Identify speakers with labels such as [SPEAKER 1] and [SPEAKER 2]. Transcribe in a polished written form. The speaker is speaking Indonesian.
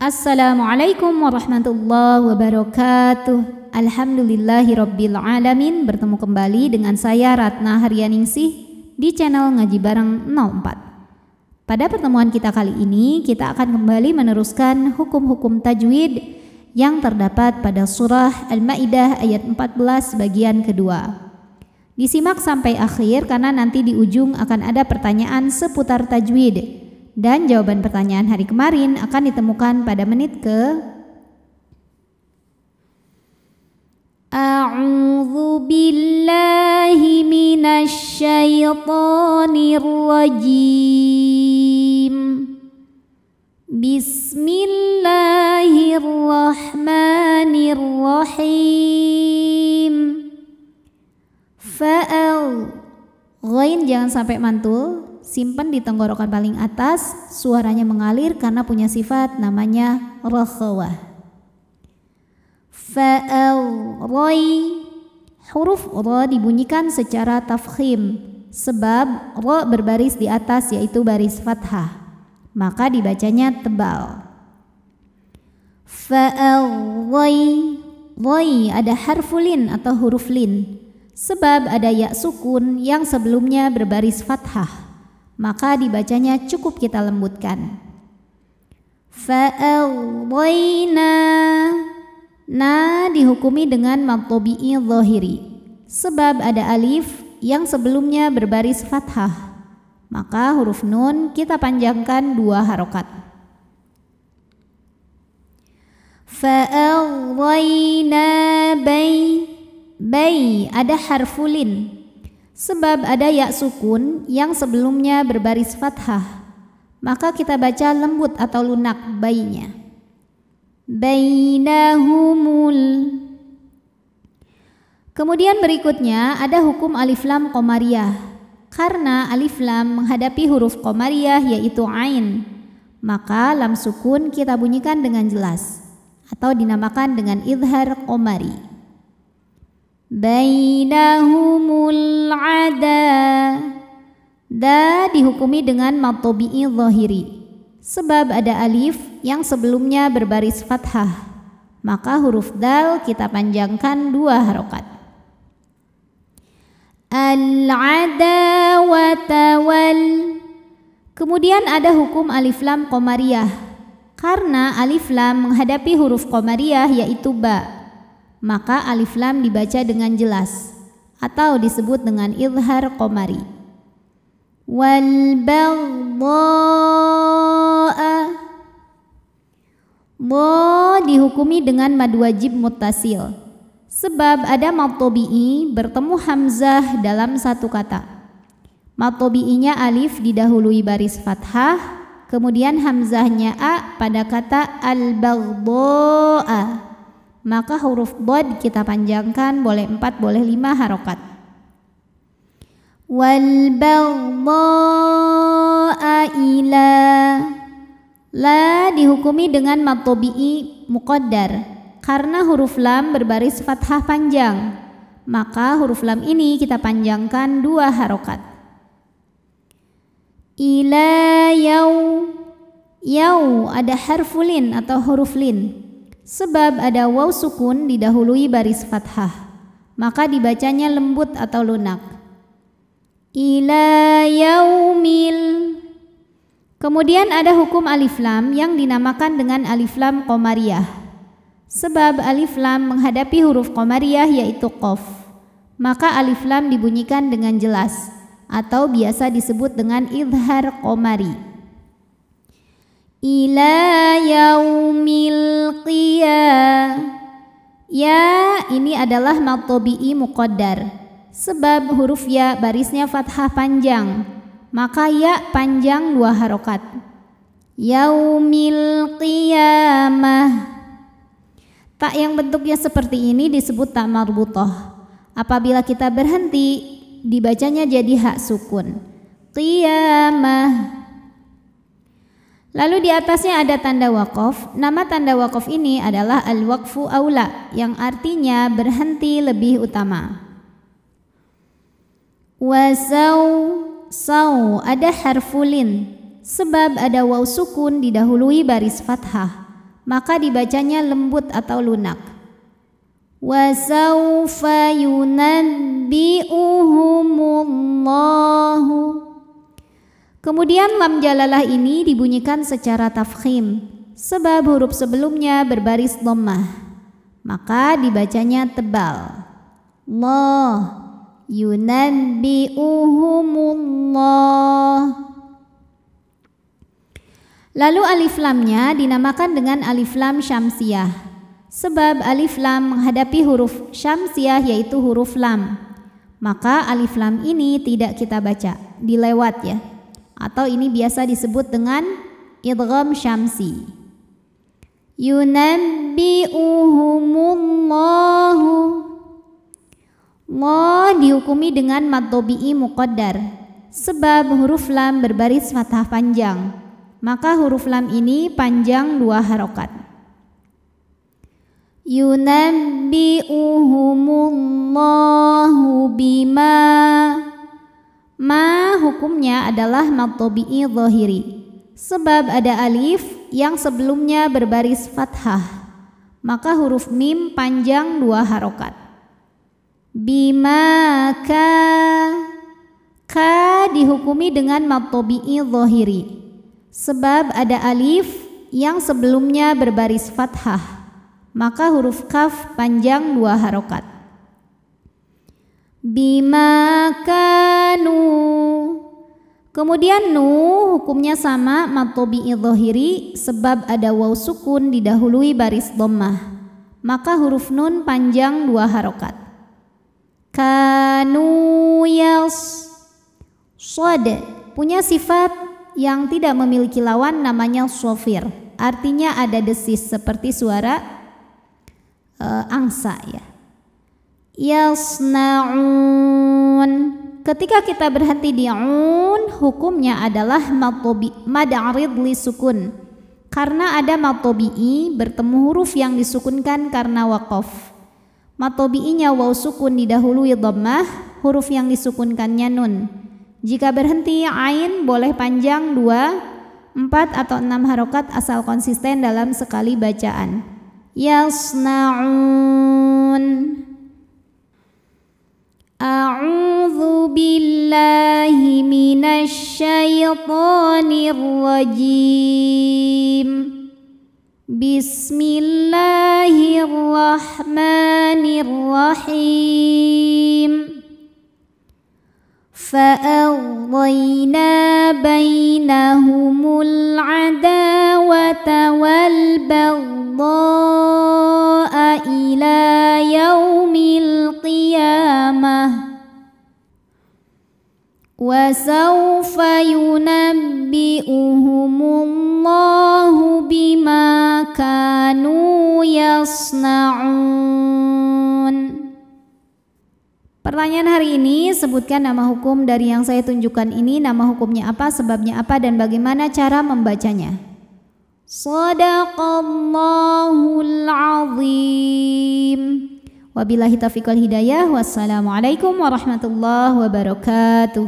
[SPEAKER 1] Assalamualaikum warahmatullahi wabarakatuh. Alhamdulillahirabbil alamin. Bertemu kembali dengan saya Ratna Haryaningsih di channel Ngaji Bareng 04. Pada pertemuan kita kali ini kita akan kembali meneruskan hukum-hukum tajwid yang terdapat pada surah Al-Maidah ayat 14 bagian kedua. Disimak sampai akhir karena nanti di ujung akan ada pertanyaan seputar tajwid. Dan jawaban pertanyaan hari kemarin akan ditemukan pada menit ke A'udzu billahi minasy syaithanir rajim. Bismillahirrahmanirrahim. Fa'al. Ghain jangan sampai mantul. Simpan di tenggorokan paling atas, suaranya mengalir karena punya sifat namanya rakhawah. Fa'al rai. Huruf ra dibunyikan secara tafkhim sebab ra berbaris di atas yaitu baris fathah, maka dibacanya tebal. Fa'al rai. Rai ada harfulin atau huruf lin sebab ada ya sukun yang sebelumnya berbaris fathah, maka dibacanya cukup kita lembutkan. Fa'awwayna. Na dihukumi dengan mad tabi'i zahiri sebab ada alif yang sebelumnya berbaris fathah, maka huruf nun kita panjangkan 2 harokat. Fa'awwayna bay. Bay ada harfulin sebab ada ya sukun yang sebelumnya berbaris fathah, maka kita baca lembut atau lunak bayinya. Bainahumul. Kemudian berikutnya ada hukum alif lam qamariyah. Karena alif lam menghadapi huruf qamariyah yaitu ain, maka lam sukun kita bunyikan dengan jelas atau dinamakan dengan idhar qamari. Bainahumul ada. Da dihukumi dengan mad tabi'i zahiri sebab ada alif yang sebelumnya berbaris fathah, maka huruf dal kita panjangkan 2 harokat. Al-adawata wal. Kemudian ada hukum alif lam qamariyah. Karena alif lam menghadapi huruf qamariyah yaitu ba, maka alif lam dibaca dengan jelas atau disebut dengan idhar qamari. Wal baghdha. Bo dihukumi dengan mad wajib muttasil sebab ada mad tabi'i bertemu hamzah dalam satu kata. Mad tabi'inya alif didahului baris fathah, kemudian hamzahnya a pada kata al-baghdha, maka huruf bod kita panjangkan boleh 4 boleh 5 harokat. Wal baghdha ila. La dihukumi dengan mad tabi'i muqaddar karena huruf lam berbaris fathah panjang, maka huruf lam ini kita panjangkan 2 harokat. Ila yaw. Yaw ada harfulin atau huruf lin sebab ada waw sukun didahului baris fathah, maka dibacanya lembut atau lunak. Ila yaumil. Kemudian ada hukum alif lam yang dinamakan dengan alif lam qamariyah sebab alif lam menghadapi huruf qamariyah yaitu qaf, maka alif lam dibunyikan dengan jelas atau biasa disebut dengan idhar qamari. Ila yaumil qiyah. Ya ini adalah mad tabi'i muqaddar sebab huruf ya barisnya fathah panjang, maka ya panjang 2 harokat. Yaumil qiyamah. Tak yang bentuknya seperti ini disebut tak marbutah. Apabila kita berhenti dibacanya jadi hak sukun. Qiyamah. Lalu di atasnya ada tanda waqaf. Nama tanda waqaf ini adalah al-waqfu aula yang artinya berhenti lebih utama. Wasaw. Saw ada harfulin sebab ada waw sukun didahului baris fathah, maka dibacanya lembut atau lunak. Wa sawfa yunabbi'uhumullahu. Kemudian lam jalalah ini dibunyikan secara tafkhim sebab huruf sebelumnya berbaris dhammah, maka dibacanya tebal. Allah yunabbi'uhumullah. Lalu alif lamnya dinamakan dengan alif lam syamsiyah sebab alif lam menghadapi huruf syamsiyah yaitu huruf lam. Maka alif lam ini tidak kita baca, dilewat ya. Atau ini biasa disebut dengan idgham syamsi. Yunabbi'uhumullahu. Allah dihukumi dengan mad tabi'i muqaddar sebab huruf lam berbaris fathah panjang, maka huruf lam ini panjang 2 harokat. Yunabbi'uhumullahu bima. Ma hukumnya adalah mad tabi'i dhahiri sebab ada alif yang sebelumnya berbaris fathah, maka huruf mim panjang 2 harokat. Bima ka dihukumi dengan mad tabi'i dhahiri sebab ada alif yang sebelumnya berbaris fathah, maka huruf kaf panjang 2 harokat. Bima kanu. Kemudian nu hukumnya sama mad tabi'i dhahiri sebab ada waw sukun didahului baris dhammah, maka huruf nun panjang 2 harokat. Kanu yas. Shad punya sifat yang tidak memiliki lawan, namanya shofir, artinya ada desis seperti suara angsa ya. Yasna'un. Ketika kita berhenti di un, hukumnya adalah mad arid li sukun karena ada mad tabi'i bertemu huruf yang disukunkan karena waqaf. Mad tabi'inya waw sukun didahului dhammah, huruf yang disukunkannya nun. Jika berhenti ain boleh panjang 2, 4 atau 6 harokat asal konsisten dalam sekali bacaan. Yasna'un. A'udzu billahi minasy syaithanir rajim. Bismillahirrahmanirrahim. Fa'adhayna bainahumul adawata wal baghdha'a ila yaumil qiyamah wa sawfa yunabbi'uhumullahu bima kanu yasna'un. Pertanyaan hari ini, sebutkan nama hukum dari yang saya tunjukkan ini. Nama hukumnya apa, sebabnya apa, dan bagaimana cara membacanya. Shadaqallahul azim. Wabillahi taufiq wal hidayah. Wassalamualaikum warahmatullahi wabarakatuh.